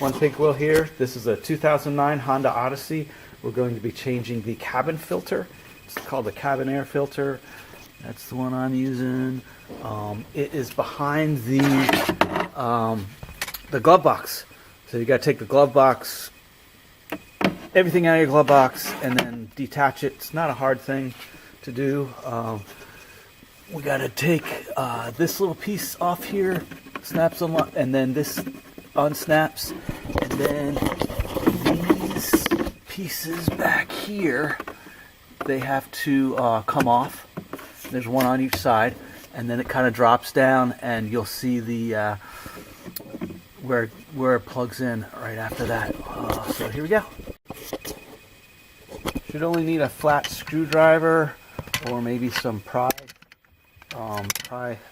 One pink wheel here. This is a 2009 Honda Odyssey. We're going to be changing the cabin filter. It's called the cabin air filter. That's the one I'm using. It is behind the glove box. So you got to take the glove box, everything out of your glove box, and then detach it. It's not a hard thing to do. We got to take this little piece off here, snaps on, and then this unsnaps, and then these pieces back here, they have to come off. There's one on each side, and then it kind of drops down, and you'll see the where it plugs in right after that. So here we go. Should only need a flat screwdriver or maybe some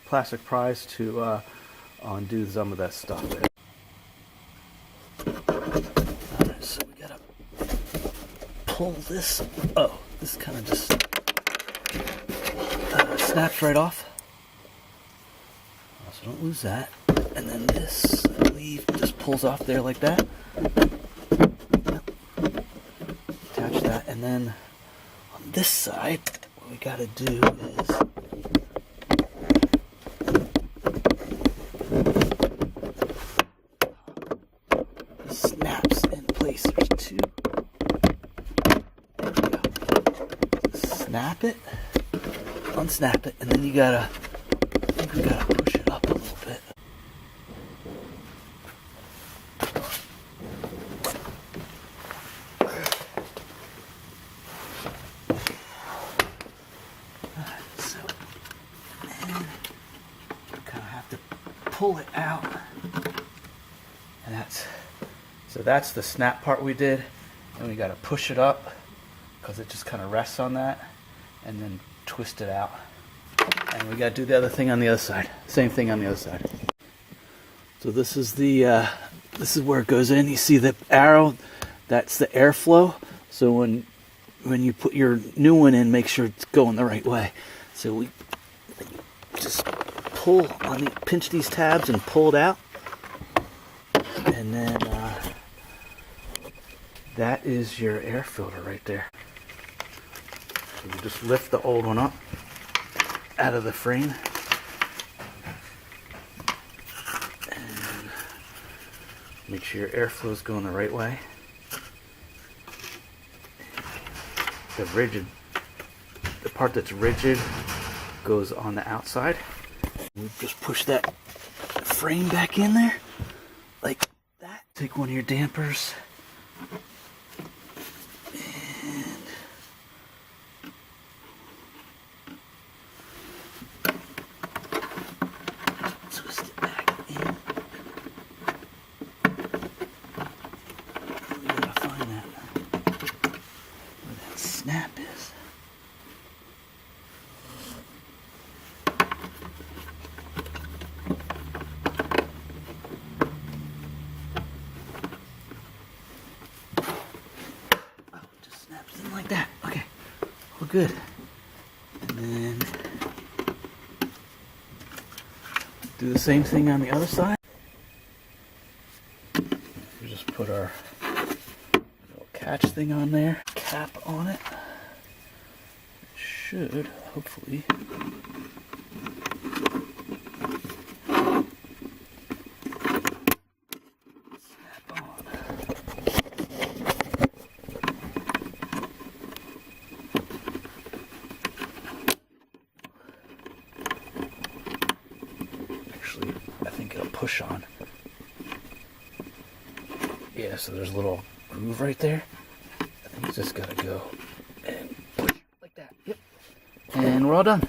plastic pries to undo some of that stuff there. Alright, so we gotta pull this. Oh, this kind of just snaps right off. So don't lose that. And then this, I believe, just pulls off there like that. Attach that, and then on this side, what we gotta do is snaps in place. There's two. There we go. Snap it, unsnap it, and then you gotta, I think we gotta push it up a little bit. So, and kind of have to pull it out, and that's the snap part we did, and we got to push it up because it just kind of rests on that, and then twist it out, and we got to do the other thing on the other side. Same thing on the other side. So this is the this is where it goes in. You see the arrow? That's the airflow. So when you put your new one in, make sure it's going the right way. So we just pull on pinch these tabs and pull it out, and then that is your air filter right there. So you just lift the old one up out of the frame, and make sure your airflow is going the right way. The part that's rigid goes on the outside. We just push that frame back in there like that. Take one of your dampers and twist it back in. We gotta find that where that snap is. Like that. Okay, we're good. And then do the same thing on the other side. We just put our little catch thing on there, cap on it. It should hopefully snap on. I think it'll push on. Yeah, so there's a little groove right there. I think it's just gotta go and push like that. Yep. And we're all done.